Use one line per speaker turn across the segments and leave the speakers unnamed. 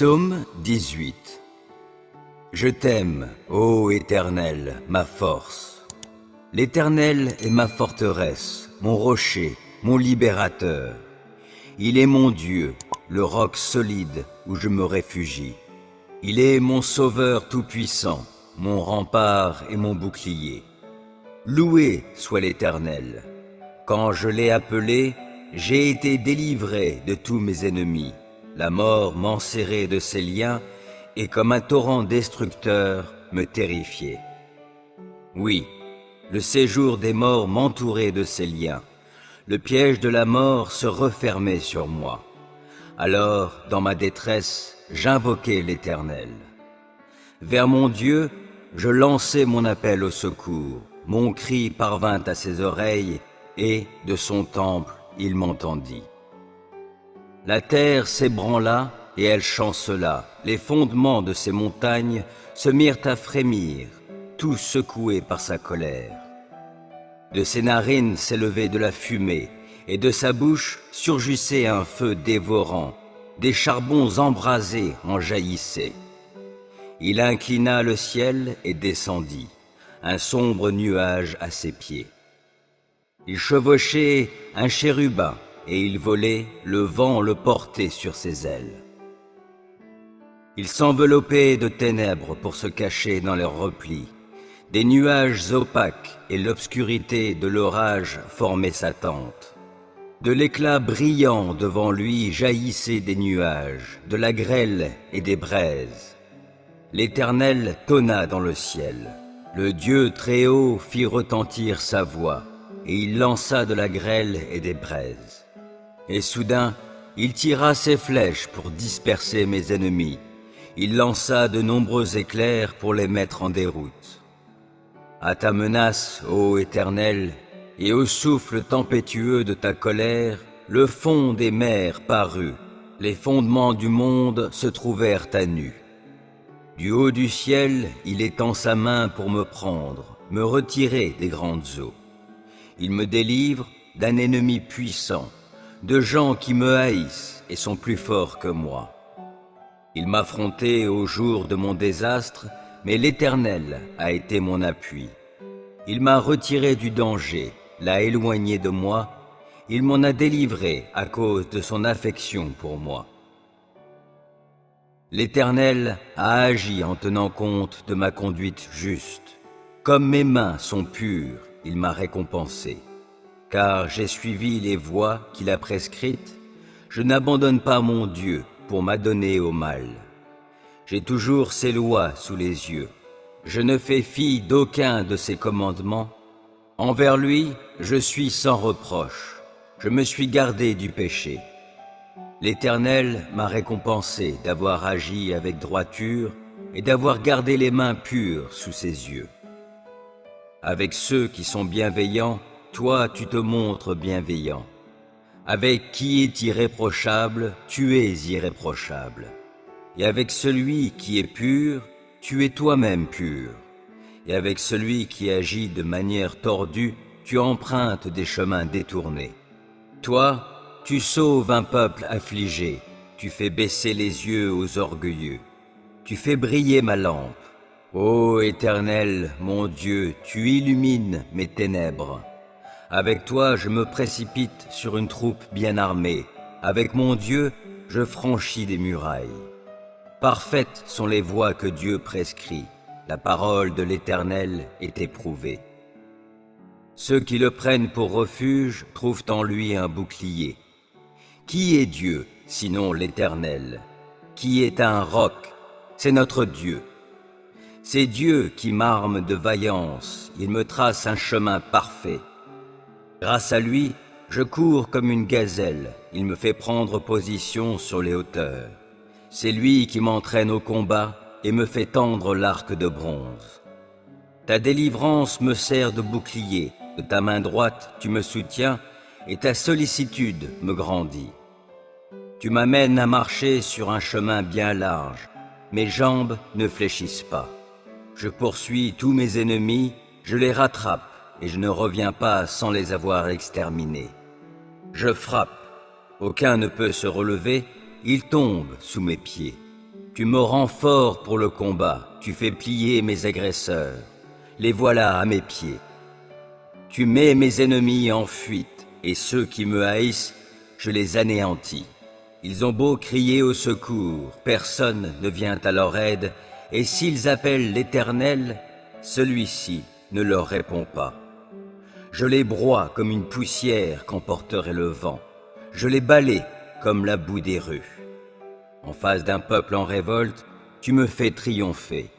Psaume 18. Je t'aime, ô Éternel, ma force. L'Éternel est ma forteresse, mon rocher, mon libérateur. Il est mon Dieu, le roc solide où je me réfugie. Il est mon sauveur tout-puissant, mon rempart et mon bouclier. Loué soit l'Éternel. Quand je l'ai appelé, j'ai été délivré de tous mes ennemis. La mort m'enserrait de ses liens et comme un torrent destructeur me terrifiait. Oui, le séjour des morts m'entourait de ses liens. Le piège de la mort se refermait sur moi. Alors, dans ma détresse, j'invoquai l'Éternel. Vers mon Dieu, je lançai mon appel au secours. Mon cri parvint à ses oreilles et, de son temple, il m'entendit. La terre s'ébranla et elle chancela. Les fondements de ces montagnes se mirent à frémir, tout secoués par sa colère. De ses narines s'élevait de la fumée, et de sa bouche surgissait un feu dévorant. Des charbons embrasés en jaillissaient. Il inclina le ciel et descendit, un sombre nuage à ses pieds. Il chevauchait un chérubin, et il volait, le vent le portait sur ses ailes. Il s'enveloppait de ténèbres pour se cacher dans leurs replis. Des nuages opaques et l'obscurité de l'orage formaient sa tente. De l'éclat brillant devant lui jaillissaient des nuages, de la grêle et des braises. L'Éternel tonna dans le ciel. Le Dieu très haut fit retentir sa voix, et il lança de la grêle et des braises. Et soudain, il tira ses flèches pour disperser mes ennemis. Il lança de nombreux éclairs pour les mettre en déroute. À ta menace, ô Éternel, et au souffle tempétueux de ta colère, le fond des mers parut, les fondements du monde se trouvèrent à nu. Du haut du ciel, il étend sa main pour me prendre, me retirer des grandes eaux. Il me délivre d'un ennemi puissant, de gens qui me haïssent et sont plus forts que moi. Il m'affrontait au jour de mon désastre, mais l'Éternel a été mon appui. Il m'a retiré du danger, l'a éloigné de moi, il m'en a délivré à cause de son affection pour moi. L'Éternel a agi en tenant compte de ma conduite juste. Comme mes mains sont pures, il m'a récompensé. Car j'ai suivi les voies qu'il a prescrites, je n'abandonne pas mon Dieu pour m'adonner au mal. J'ai toujours ses lois sous les yeux. Je ne fais fi d'aucun de ses commandements. Envers lui, je suis sans reproche. Je me suis gardé du péché. L'Éternel m'a récompensé d'avoir agi avec droiture et d'avoir gardé les mains pures sous ses yeux. Avec ceux qui sont bienveillants, toi, tu te montres bienveillant. Avec qui est irréprochable, tu es irréprochable. Et avec celui qui est pur, tu es toi-même pur. Et avec celui qui agit de manière tordue, tu empruntes des chemins détournés. Toi, tu sauves un peuple affligé, tu fais baisser les yeux aux orgueilleux. Tu fais briller ma lampe. Ô Éternel, mon Dieu, tu illumines mes ténèbres. Avec toi, je me précipite sur une troupe bien armée. Avec mon Dieu, je franchis des murailles. Parfaites sont les voies que Dieu prescrit. La parole de l'Éternel est éprouvée. Ceux qui le prennent pour refuge trouvent en lui un bouclier. Qui est Dieu, sinon l'Éternel? Qui est un roc? C'est notre Dieu. C'est Dieu qui m'arme de vaillance. Il me trace un chemin parfait. Grâce à lui, je cours comme une gazelle, il me fait prendre position sur les hauteurs. C'est lui qui m'entraîne au combat et me fait tendre l'arc de bronze. Ta délivrance me sert de bouclier, de ta main droite tu me soutiens et ta sollicitude me grandit. Tu m'amènes à marcher sur un chemin bien large, mes jambes ne fléchissent pas. Je poursuis tous mes ennemis, je les rattrape, et je ne reviens pas sans les avoir exterminés. Je frappe, aucun ne peut se relever, ils tombent sous mes pieds. Tu me rends fort pour le combat, tu fais plier mes agresseurs, les voilà à mes pieds. Tu mets mes ennemis en fuite, et ceux qui me haïssent, je les anéantis. Ils ont beau crier au secours, personne ne vient à leur aide, et s'ils appellent l'Éternel, celui-ci ne leur répond pas. Je les broie comme une poussière qu'emporterait le vent. Je les balaie comme la boue des rues. En face d'un peuple en révolte, tu me fais triompher.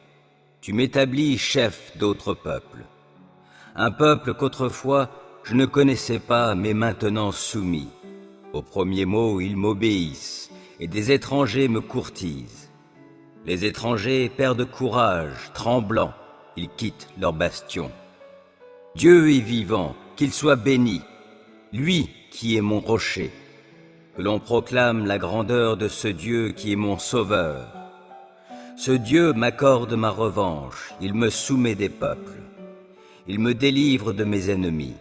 Tu m'établis chef d'autres peuples. Un peuple qu'autrefois je ne connaissais pas, mais maintenant soumis. Au premier mot, ils m'obéissent, et des étrangers me courtisent. Les étrangers perdent courage, tremblants, ils quittent leur bastion. Dieu est vivant, qu'il soit béni, lui qui est mon rocher. Que l'on proclame la grandeur de ce Dieu qui est mon sauveur. Ce Dieu m'accorde ma revanche, il me soumet des peuples. Il me délivre de mes ennemis.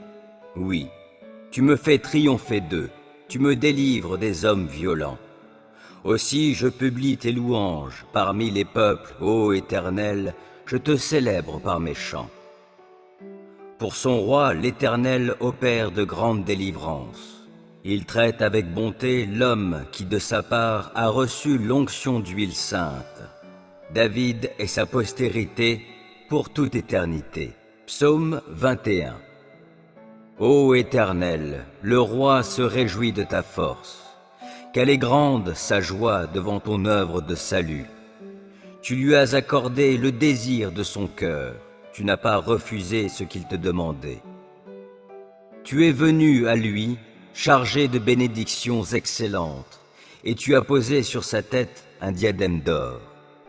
Oui, tu me fais triompher d'eux, tu me délivres des hommes violents. Aussi je publie tes louanges parmi les peuples, ô Éternel, je te célèbre par mes chants. Pour son roi, l'Éternel opère de grandes délivrances. Il traite avec bonté l'homme qui de sa part a reçu l'onction d'huile sainte. David et sa postérité pour toute éternité. Psaume 21. Ô Éternel, le roi se réjouit de ta force. Quelle est grande sa joie devant ton œuvre de salut. Tu lui as accordé le désir de son cœur. Tu n'as pas refusé ce qu'il te demandait. Tu es venu à lui, chargé de bénédictions excellentes, et tu as posé sur sa tête un diadème d'or.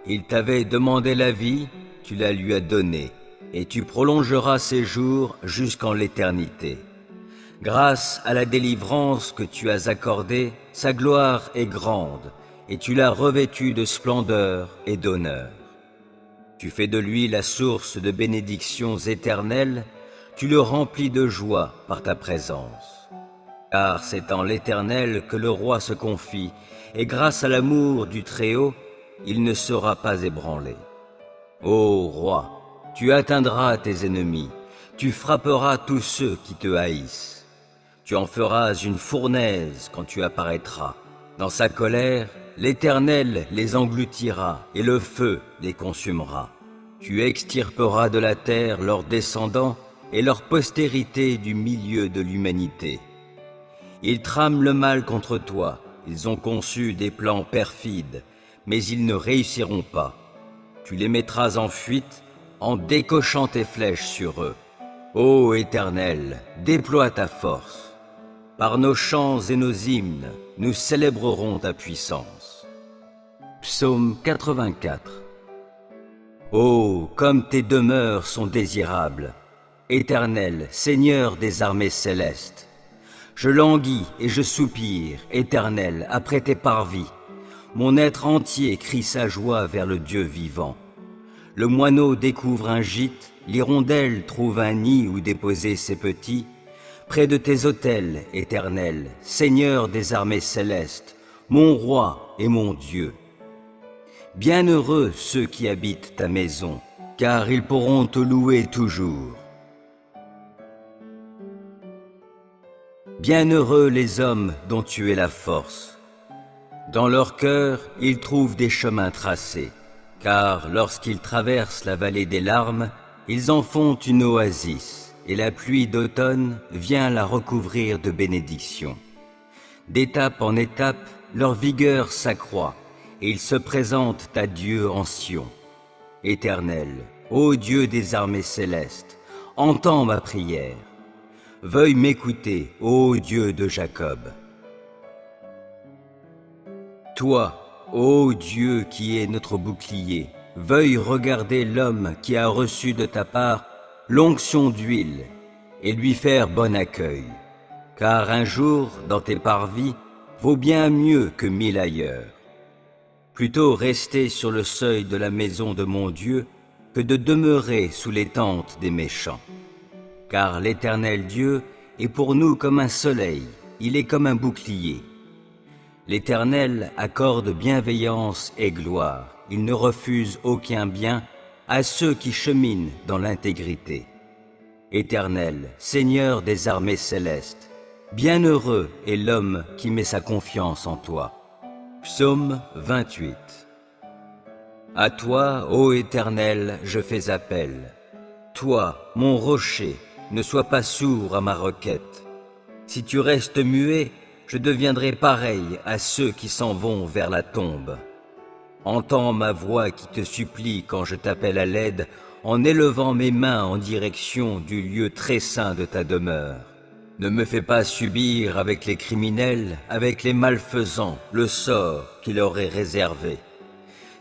Il t'avait demandé la vie, tu la lui as donnée, et tu prolongeras ses jours jusqu'en l'éternité. Grâce à la délivrance que tu as accordée, sa gloire est grande, et tu l'as revêtu de splendeur et d'honneur. Tu fais de lui la source de bénédictions éternelles, tu le remplis de joie par ta présence. Car c'est en l'Éternel que le roi se confie, et grâce à l'amour du Très-Haut, il ne sera pas ébranlé. Ô roi, tu atteindras tes ennemis, tu frapperas tous ceux qui te haïssent. Tu en feras une fournaise quand tu apparaîtras. Dans sa colère, l'Éternel les engloutira et le feu les consumera. Tu extirperas de la terre leurs descendants et leur postérité du milieu de l'humanité. Ils trament le mal contre toi, ils ont conçu des plans perfides, mais ils ne réussiront pas. Tu les mettras en fuite en décochant tes flèches sur eux. Ô Éternel, déploie ta force. Par nos chants et nos hymnes, nous célébrerons ta puissance. Psaume 84. Oh, comme tes demeures sont désirables, Éternel, Seigneur des armées célestes. Je languis et je soupire, Éternel, après tes parvis. Mon être entier crie sa joie vers le Dieu vivant. Le moineau découvre un gîte, l'hirondelle trouve un nid où déposer ses petits. Près de tes autels, Éternel, Seigneur des armées célestes, mon roi et mon Dieu. Bienheureux ceux qui habitent ta maison, car ils pourront te louer toujours. Bienheureux les hommes dont tu es la force. Dans leur cœur, ils trouvent des chemins tracés, car lorsqu'ils traversent la vallée des larmes, ils en font une oasis. Et la pluie d'automne vient la recouvrir de bénédictions. D'étape en étape, leur vigueur s'accroît, et ils se présentent à Dieu en Sion. Éternel, ô Dieu des armées célestes, entends ma prière. Veuille m'écouter, ô Dieu de Jacob. Toi, ô Dieu qui es notre bouclier, veuille regarder l'homme qui a reçu de ta part l'onction d'huile, et lui faire bon accueil, car un jour dans tes parvis vaut bien mieux que 1000 ailleurs. Plutôt rester sur le seuil de la maison de mon Dieu que de demeurer sous les tentes des méchants. Car l'Éternel Dieu est pour nous comme un soleil, il est comme un bouclier. L'Éternel accorde bienveillance et gloire. Il ne refuse aucun bien à ceux qui cheminent dans l'intégrité. Éternel, Seigneur des armées célestes, bienheureux est l'homme qui met sa confiance en toi. Psaume 28. À toi, ô Éternel, je fais appel. Toi, mon rocher, ne sois pas sourd à ma requête. Si tu restes muet, je deviendrai pareil à ceux qui s'en vont vers la tombe. Entends ma voix qui te supplie quand je t'appelle à l'aide, en élevant mes mains en direction du lieu très saint de ta demeure. Ne me fais pas subir avec les criminels, avec les malfaisants, le sort qui leur est réservé.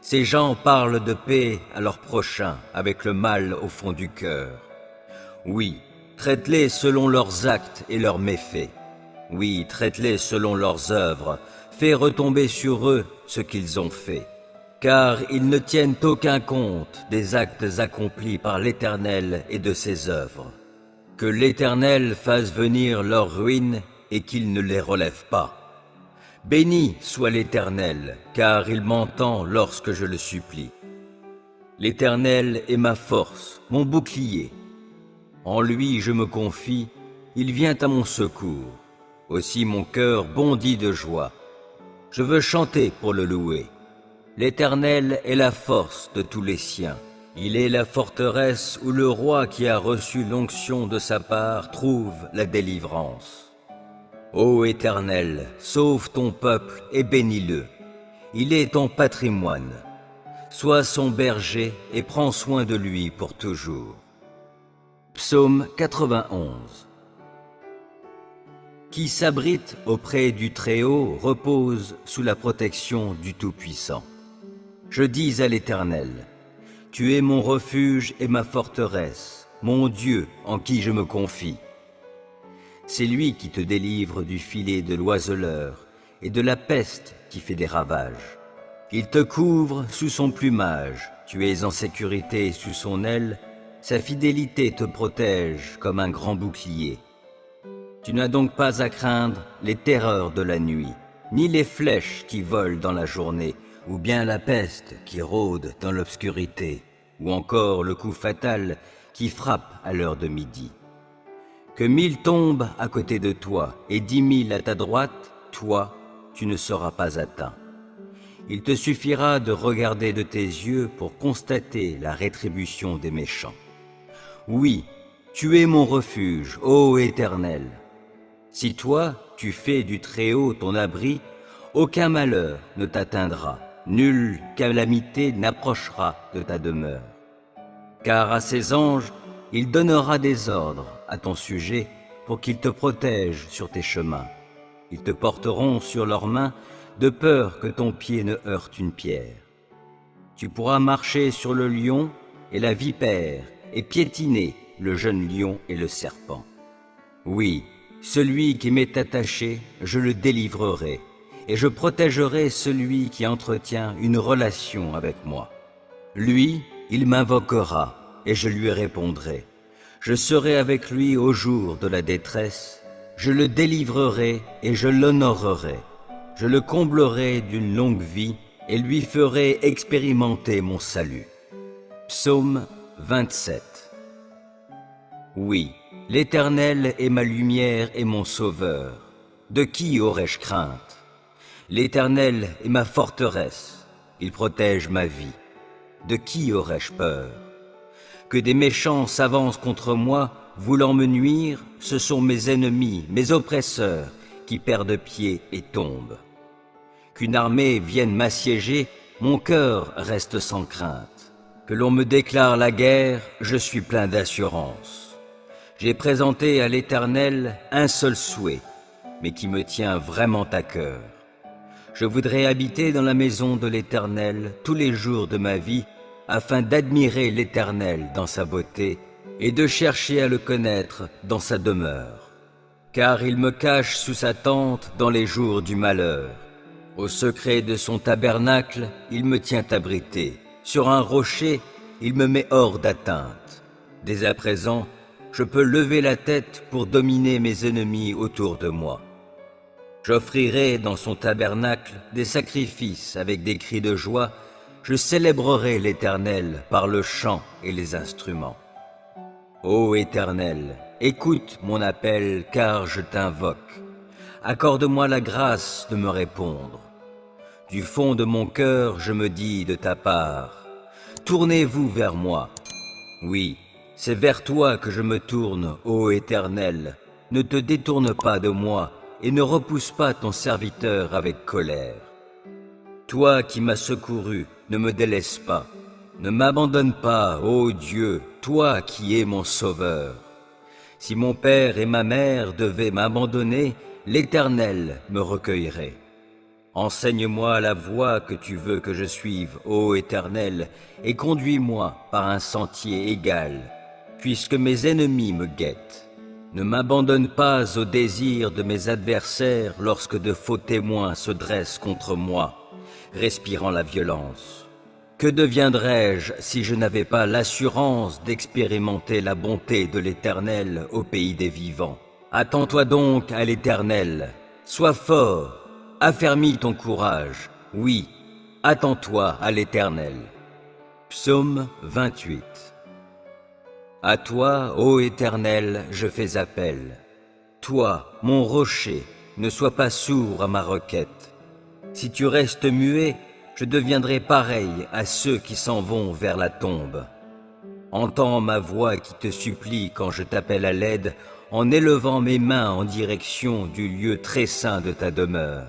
Ces gens parlent de paix à leurs prochains, avec le mal au fond du cœur. Oui, traite-les selon leurs actes et leurs méfaits. Oui, traite-les selon leurs œuvres, fais retomber sur eux ce qu'ils ont fait. Car ils ne tiennent aucun compte des actes accomplis par l'Éternel et de ses œuvres. Que l'Éternel fasse venir leur ruine et qu'il ne les relève pas. Béni soit l'Éternel, car il m'entend lorsque je le supplie. L'Éternel est ma force, mon bouclier. En lui je me confie, il vient à mon secours. Aussi mon cœur bondit de joie. Je veux chanter pour le louer. L'Éternel est la force de tous les siens. Il est la forteresse où le roi qui a reçu l'onction de sa part trouve la délivrance. Ô Éternel, sauve ton peuple et bénis-le. Il est ton patrimoine. Sois son berger et prends soin de lui pour toujours. Psaume 91. Qui s'abrite auprès du Très-Haut repose sous la protection du Tout-Puissant. Je dis à l'Éternel, tu es mon refuge et ma forteresse, mon Dieu en qui je me confie. C'est lui qui te délivre du filet de l'oiseleur et de la peste qui fait des ravages. Il te couvre sous son plumage, tu es en sécurité sous son aile, sa fidélité te protège comme un grand bouclier. Tu n'as donc pas à craindre les terreurs de la nuit, ni les flèches qui volent dans la journée, ou bien la peste qui rôde dans l'obscurité, ou encore le coup fatal qui frappe à l'heure de midi. Que 1000 tombent à côté de toi et 10 000 à ta droite, toi, tu ne seras pas atteint. Il te suffira de regarder de tes yeux pour constater la rétribution des méchants. Oui, tu es mon refuge, ô Éternel. Si toi, tu fais du Très-Haut ton abri, aucun malheur ne t'atteindra, nulle calamité n'approchera de ta demeure. Car à ses anges, il donnera des ordres à ton sujet pour qu'ils te protègent sur tes chemins. Ils te porteront sur leurs mains de peur que ton pied ne heurte une pierre. Tu pourras marcher sur le lion et la vipère et piétiner le jeune lion et le serpent. Oui, celui qui m'est attaché, je le délivrerai, et je protégerai celui qui entretient une relation avec moi. Lui, il m'invoquera, et je lui répondrai. Je serai avec lui au jour de la détresse, je le délivrerai et je l'honorerai. Je le comblerai d'une longue vie et lui ferai expérimenter mon salut. Psaume 27. Oui, l'Éternel est ma lumière et mon sauveur. De qui aurais-je crainte? L'Éternel est ma forteresse, il protège ma vie. De qui aurais-je peur? Que des méchants s'avancent contre moi, voulant me nuire, ce sont mes ennemis, mes oppresseurs, qui perdent pied et tombent. Qu'une armée vienne m'assiéger, mon cœur reste sans crainte. Que l'on me déclare la guerre, je suis plein d'assurance. J'ai présenté à l'Éternel un seul souhait, mais qui me tient vraiment à cœur. Je voudrais habiter dans la maison de l'Éternel tous les jours de ma vie, afin d'admirer l'Éternel dans sa beauté et de chercher à le connaître dans sa demeure. Car il me cache sous sa tente dans les jours du malheur. Au secret de son tabernacle, il me tient abrité. Sur un rocher, il me met hors d'atteinte. Dès à présent, je peux lever la tête pour dominer mes ennemis autour de moi. J'offrirai dans son tabernacle des sacrifices avec des cris de joie. Je célébrerai l'Éternel par le chant et les instruments. Ô Éternel, écoute mon appel car je t'invoque. Accorde-moi la grâce de me répondre. Du fond de mon cœur, je me dis de ta part, tournez-vous vers moi. Oui, c'est vers toi que je me tourne, ô Éternel. Ne te détourne pas de moi et ne repousse pas ton serviteur avec colère. Toi qui m'as secouru, ne me délaisse pas. Ne m'abandonne pas, ô Dieu, toi qui es mon sauveur. Si mon père et ma mère devaient m'abandonner, l'Éternel me recueillerait. Enseigne-moi la voie que tu veux que je suive, ô Éternel, et conduis-moi par un sentier égal, puisque mes ennemis me guettent. Ne m'abandonne pas au désir de mes adversaires lorsque de faux témoins se dressent contre moi, respirant la violence. Que deviendrais-je si je n'avais pas l'assurance d'expérimenter la bonté de l'Éternel au pays des vivants? Attends-toi donc à l'Éternel, sois fort, affermis ton courage, oui, attends-toi à l'Éternel. Psaume 28. À toi, ô Éternel, je fais appel. Toi, mon rocher, ne sois pas sourd à ma requête. Si tu restes muet, je deviendrai pareil à ceux qui s'en vont vers la tombe. Entends ma voix qui te supplie quand je t'appelle à l'aide, en élevant mes mains en direction du lieu très saint de ta demeure.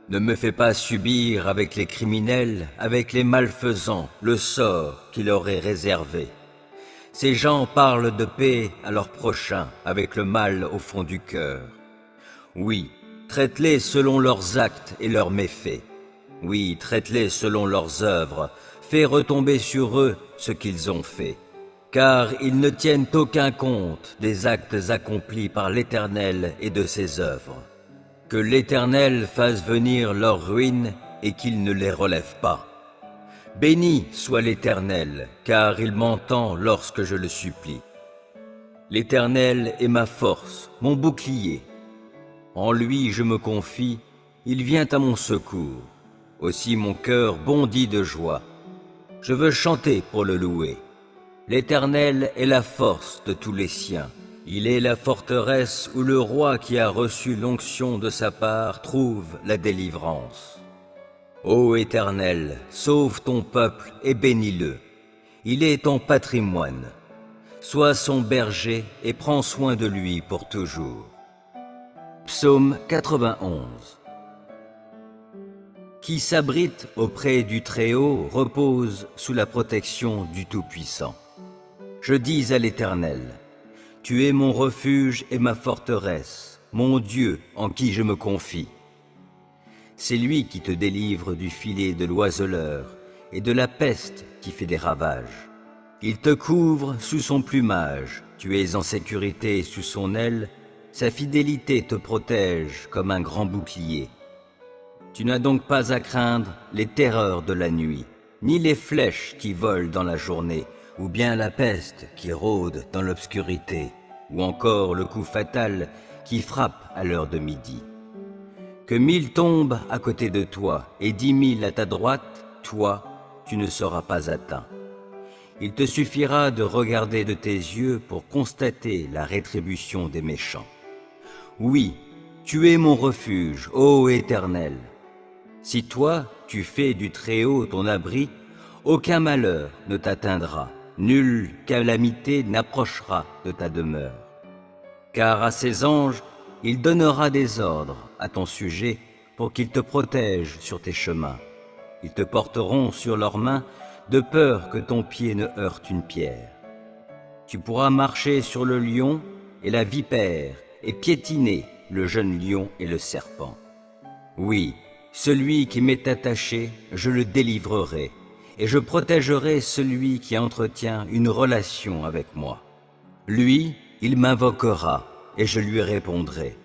Ne me fais pas subir avec les criminels, avec les malfaisants, le sort qui leur est réservé. Ces gens parlent de paix à leurs prochains, avec le mal au fond du cœur. Oui, traite-les selon leurs actes et leurs méfaits. Oui, traite-les selon leurs œuvres, fais retomber sur eux ce qu'ils ont fait. Car ils ne tiennent aucun compte des actes accomplis par l'Éternel et de ses œuvres. Que l'Éternel fasse venir leur ruine et qu'il ne les relève pas. Béni soit l'Éternel, car il m'entend lorsque je le supplie. L'Éternel est ma force, mon bouclier. En lui je me confie, il vient à mon secours. Aussi mon cœur bondit de joie. Je veux chanter pour le louer. L'Éternel est la force de tous les siens. Il est la forteresse où le roi qui a reçu l'onction de sa part trouve la délivrance. Ô Éternel, sauve ton peuple et bénis-le. Il est ton patrimoine. Sois son berger et prends soin de lui pour toujours. Psaume 91. Qui s'abrite auprès du Très-Haut repose sous la protection du Tout-Puissant. Je dis à l'Éternel, tu es mon refuge et ma forteresse, mon Dieu en qui je me confie. C'est lui qui te délivre du filet de l'oiseleur et de la peste qui fait des ravages. Il te couvre sous son plumage, tu es en sécurité sous son aile, sa fidélité te protège comme un grand bouclier. Tu n'as donc pas à craindre les terreurs de la nuit, ni les flèches qui volent dans la journée, ou bien la peste qui rôde dans l'obscurité, ou encore le coup fatal qui frappe à l'heure de midi. Que 1000 tombent à côté de toi et 10 000 à ta droite, toi, tu ne seras pas atteint. Il te suffira de regarder de tes yeux pour constater la rétribution des méchants. Oui, tu es mon refuge, ô Éternel. Si toi, tu fais du Très-Haut ton abri, aucun malheur ne t'atteindra, nulle calamité n'approchera de ta demeure. Car à ses anges, il donnera des ordres à ton sujet pour qu'ils te protègent sur tes chemins. Ils te porteront sur leurs mains de peur que ton pied ne heurte une pierre. Tu pourras marcher sur le lion et la vipère et piétiner le jeune lion et le serpent. Oui, celui qui m'est attaché, je le délivrerai, et je protégerai celui qui entretient une relation avec moi. Lui, il m'invoquera, et je lui répondrai.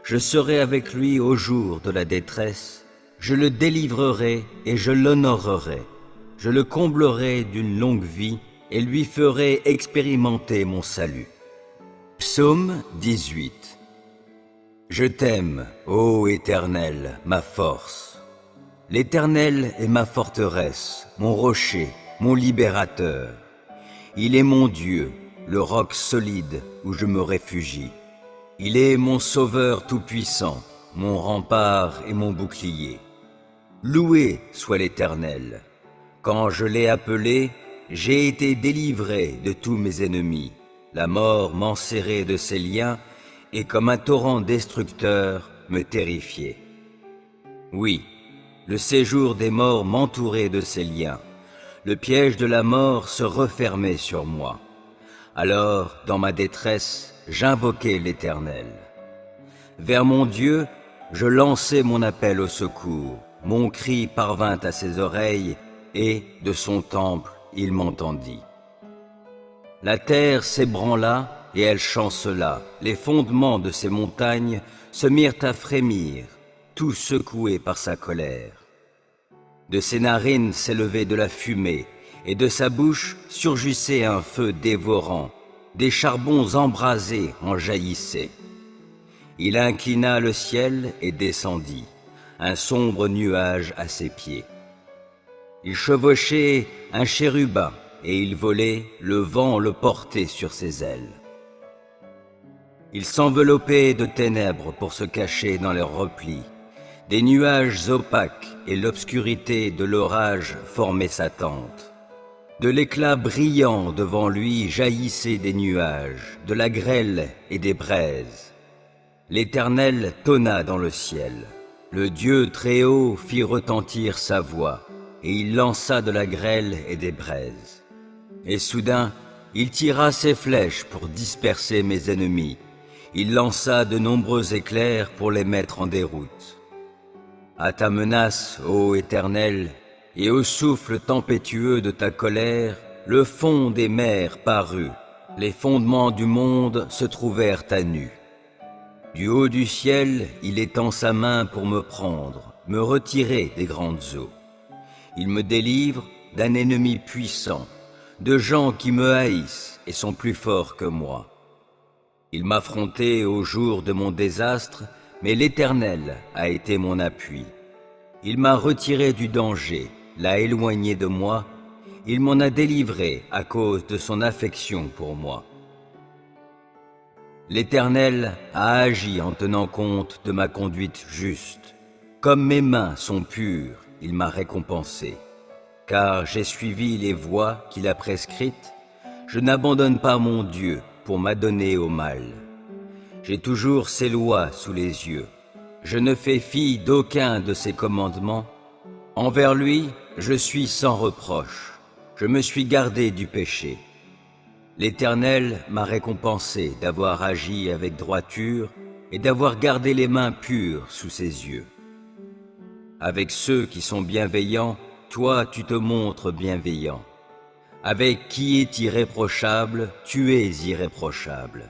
Je serai avec lui au jour de la détresse, je le délivrerai et je l'honorerai. Je le comblerai d'une longue vie et lui ferai expérimenter mon salut. Psaume 18. Je t'aime, ô Éternel, ma force. L'Éternel est ma forteresse, mon rocher, mon libérateur. Il est mon Dieu, le roc solide où je me réfugie. Il est mon sauveur tout-puissant, mon rempart et mon bouclier. Loué soit l'Éternel. Quand je l'ai appelé, j'ai été délivré de tous mes ennemis. La mort m'enserrait de ses liens et comme un torrent destructeur me terrifiait. Oui, le séjour des morts m'entourait de ses liens. Le piège de la mort se refermait sur moi. Alors, dans ma détresse, j'invoquai l'Éternel. Vers mon Dieu, je lançai mon appel au secours. Mon cri parvint à ses oreilles et, de son temple, il m'entendit. La terre s'ébranla et elle chancela. Les fondements de ces montagnes se mirent à frémir, tout secoués par sa colère. De ses narines s'élevait de la fumée, et de sa bouche surgissait un feu dévorant. Des charbons embrasés en jaillissaient. Il inclina le ciel et descendit, un sombre nuage à ses pieds. Il chevauchait un chérubin, et il volait, le vent le portait sur ses ailes. Il s'enveloppait de ténèbres pour se cacher dans leurs replis. Des nuages opaques et l'obscurité de l'orage formaient sa tente. De l'éclat brillant devant lui jaillissaient des nuages, de la grêle et des braises. L'Éternel tonna dans le ciel. Le Dieu Très-Haut fit retentir sa voix, et il lança de la grêle et des braises. Et soudain, il tira ses flèches pour disperser mes ennemis. Il lança de nombreux éclairs pour les mettre en déroute. À ta menace, ô Éternel, et au souffle tempétueux de ta colère, le fond des mers parut, les fondements du monde se trouvèrent à nu. Du haut du ciel, il étend sa main pour me prendre, me retirer des grandes eaux. Il me délivre d'un ennemi puissant, de gens qui me haïssent et sont plus forts que moi. Il m'affrontait au jour de mon désastre, mais l'Éternel a été mon appui. Il m'a retiré du danger, l'a éloigné de moi, il m'en a délivré à cause de son affection pour moi. L'Éternel a agi en tenant compte de ma conduite juste. Comme mes mains sont pures, il m'a récompensé. Car j'ai suivi les voies qu'il a prescrites, je n'abandonne pas mon Dieu pour m'adonner au mal. J'ai toujours ses lois sous les yeux. Je ne fais fi d'aucun de ses commandements. Envers lui, je suis sans reproche. Je me suis gardé du péché. L'Éternel m'a récompensé d'avoir agi avec droiture et d'avoir gardé les mains pures sous ses yeux. Avec ceux qui sont bienveillants, toi tu te montres bienveillant. Avec qui est irréprochable, tu es irréprochable.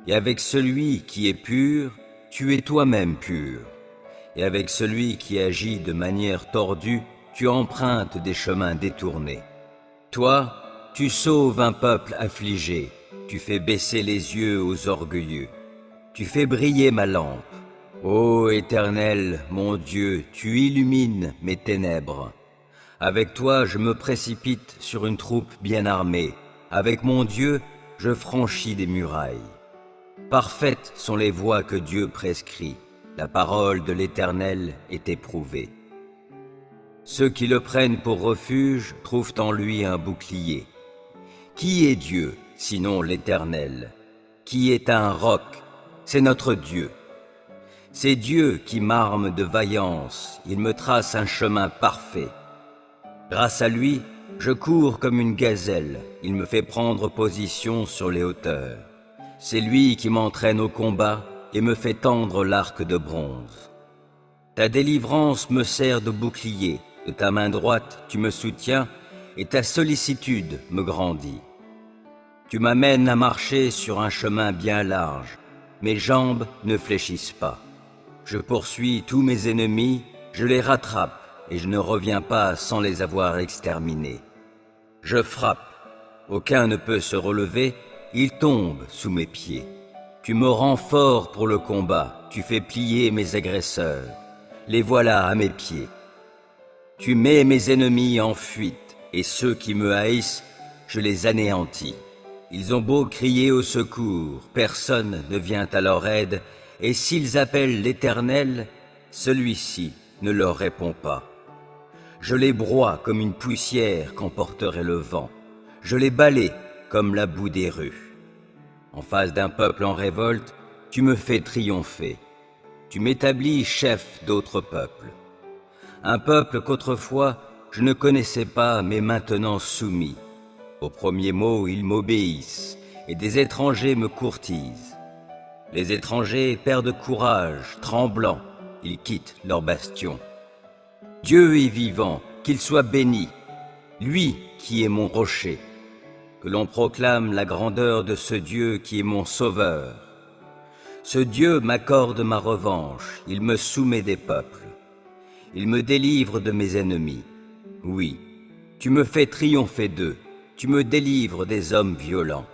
Et avec celui qui est pur, tu es toi-même pur. Et avec celui qui agit de manière tordue, tu empruntes des chemins détournés. Toi, tu sauves un peuple affligé, tu fais baisser les yeux aux orgueilleux. Tu fais briller ma lampe. Ô Éternel, mon Dieu, tu illumines mes ténèbres. Avec toi, je me précipite sur une troupe bien armée. Avec mon Dieu, je franchis des murailles. Parfaites sont les voies que Dieu prescrit. La parole de l'Éternel est éprouvée. Ceux qui le prennent pour refuge trouvent en lui un bouclier. Qui est Dieu, sinon l'Éternel? Qui est un roc? C'est notre Dieu. C'est Dieu qui m'arme de vaillance, il me trace un chemin parfait. Grâce à lui, je cours comme une gazelle, il me fait prendre position sur les hauteurs. C'est lui qui m'entraîne au combat et me fait tendre l'arc de bronze. Ta délivrance me sert de bouclier, de ta main droite tu me soutiens et ta sollicitude me grandit. Tu m'amènes à marcher sur un chemin bien large, mes jambes ne fléchissent pas. Je poursuis tous mes ennemis, je les rattrape et je ne reviens pas sans les avoir exterminés. Je frappe, aucun ne peut se relever, ils tombent sous mes pieds. Tu me rends fort pour le combat, tu fais plier mes agresseurs. Les voilà à mes pieds. Tu mets mes ennemis en fuite, et ceux qui me haïssent, je les anéantis. Ils ont beau crier au secours, personne ne vient à leur aide, et s'ils appellent l'Éternel, celui-ci ne leur répond pas. Je les broie comme une poussière qu'emporterait le vent. Je les balaie comme la boue des rues. En face d'un peuple en révolte, tu me fais triompher. Tu m'établis chef d'autres peuples. Un peuple qu'autrefois je ne connaissais pas, mais maintenant soumis. Au premier mot, ils m'obéissent, et des étrangers me courtisent. Les étrangers perdent courage, tremblants, ils quittent leur bastion. Dieu est vivant, qu'il soit béni, lui qui est mon rocher. Que l'on proclame la grandeur de ce Dieu qui est mon sauveur. Ce Dieu m'accorde ma revanche, il me soumet des peuples. Il me délivre de mes ennemis. Oui, tu me fais triompher d'eux, tu me délivres des hommes violents.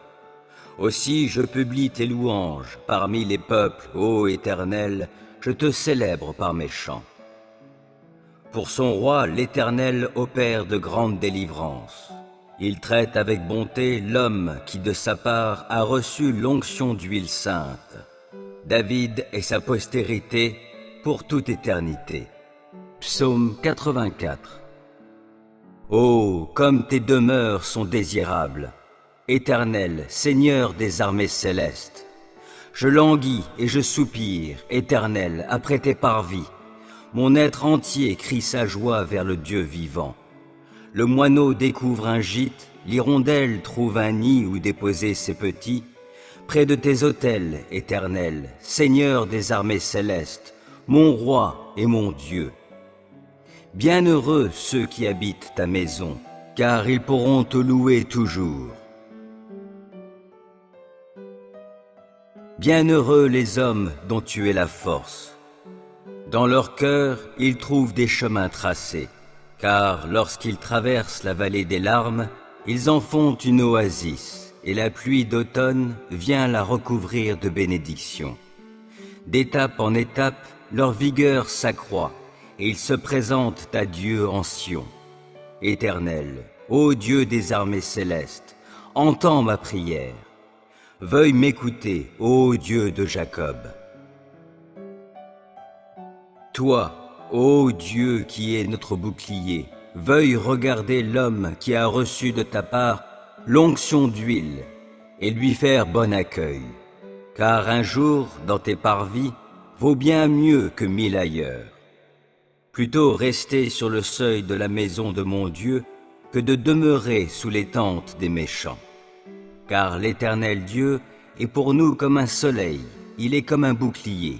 Aussi je publie tes louanges parmi les peuples, ô Éternel, je te célèbre par mes chants. Pour son roi, l'Éternel opère de grandes délivrances. Il traite avec bonté l'homme qui de sa part a reçu l'onction d'huile sainte. David et sa postérité pour toute éternité. Psaume 84. Oh, comme tes demeures sont désirables, Éternel, Seigneur des armées célestes. Je languis et je soupire, Éternel, après tes parvis. Mon être entier crie sa joie vers le Dieu vivant. Le moineau découvre un gîte, l'hirondelle trouve un nid où déposer ses petits. Près de tes autels, Éternel, Seigneur des armées célestes, mon roi et mon Dieu. Bienheureux ceux qui habitent ta maison, car ils pourront te louer toujours. Bienheureux les hommes dont tu es la force. Dans leur cœur, ils trouvent des chemins tracés, car lorsqu'ils traversent la vallée des larmes, ils en font une oasis, et la pluie d'automne vient la recouvrir de bénédictions. D'étape en étape, leur vigueur s'accroît, et ils se présentent à Dieu en Sion. Éternel, ô Dieu des armées célestes, entends ma prière. Veuille m'écouter, ô Dieu de Jacob. Toi, ô Dieu qui est notre bouclier, veuille regarder l'homme qui a reçu de ta part l'onction d'huile et lui faire bon accueil. Car un jour, dans tes parvis, vaut bien mieux que 1000 ailleurs. Plutôt rester sur le seuil de la maison de mon Dieu que de demeurer sous les tentes des méchants. Car l'Éternel Dieu est pour nous comme un soleil, il est comme un bouclier.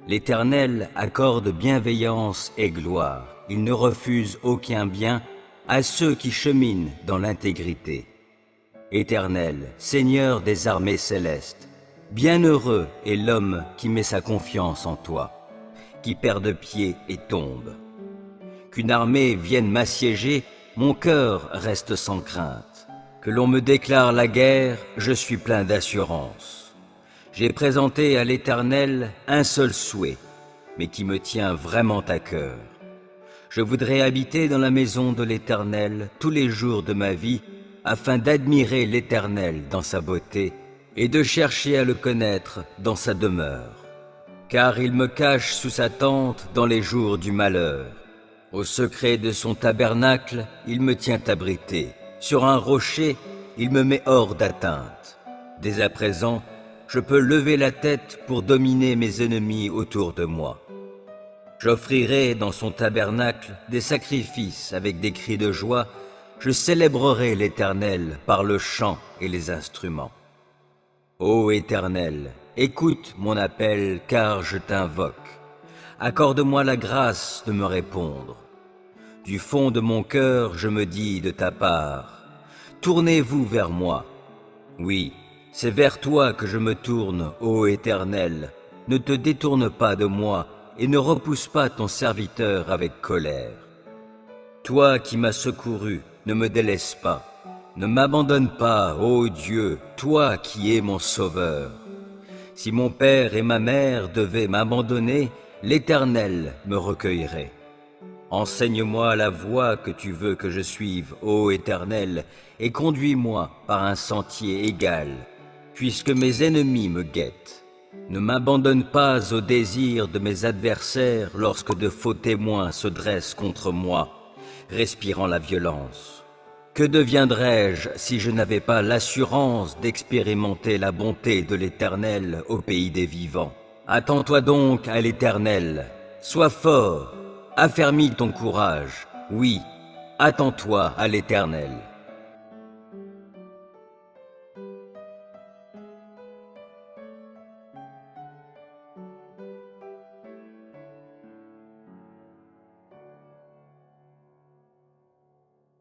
L'Éternel accorde bienveillance et gloire, il ne refuse aucun bien à ceux qui cheminent dans l'intégrité. Éternel, Seigneur des armées célestes, bienheureux est l'homme qui met sa confiance en toi, qui perd de pied et tombe. Qu'une armée vienne m'assiéger, mon cœur reste sans crainte. Que l'on me déclare la guerre, je suis plein d'assurance. J'ai présenté à l'Éternel un seul souhait, mais qui me tient vraiment à cœur. Je voudrais habiter dans la maison de l'Éternel tous les jours de ma vie, afin d'admirer l'Éternel dans sa beauté et de chercher à le connaître dans sa demeure. Car il me cache sous sa tente dans les jours du malheur. Au secret de son tabernacle, il me tient abrité. Sur un rocher, il me met hors d'atteinte. Dès à présent, je peux lever la tête pour dominer mes ennemis autour de moi. J'offrirai dans son tabernacle des sacrifices avec des cris de joie. Je célébrerai l'Éternel par le chant et les instruments. Ô Éternel, écoute mon appel car je t'invoque. Accorde-moi la grâce de me répondre. Du fond de mon cœur, je me dis de ta part, tournez-vous vers moi. Oui, c'est vers toi que je me tourne, ô Éternel. Ne te détourne pas de moi et ne repousse pas ton serviteur avec colère. Toi qui m'as secouru, ne me délaisse pas. Ne m'abandonne pas, ô Dieu, toi qui es mon sauveur. Si mon père et ma mère devaient m'abandonner, l'Éternel me recueillerait. Enseigne-moi la voie que tu veux que je suive, ô Éternel, et conduis-moi par un sentier égal, puisque mes ennemis me guettent. Ne m'abandonne pas au désir de mes adversaires lorsque de faux témoins se dressent contre moi, respirant la violence. Que deviendrais-je si je n'avais pas l'assurance d'expérimenter la bonté de l'Éternel au pays des vivants? Attends-toi donc à l'Éternel, sois fort, affermis ton courage, oui, attends-toi à l'Éternel.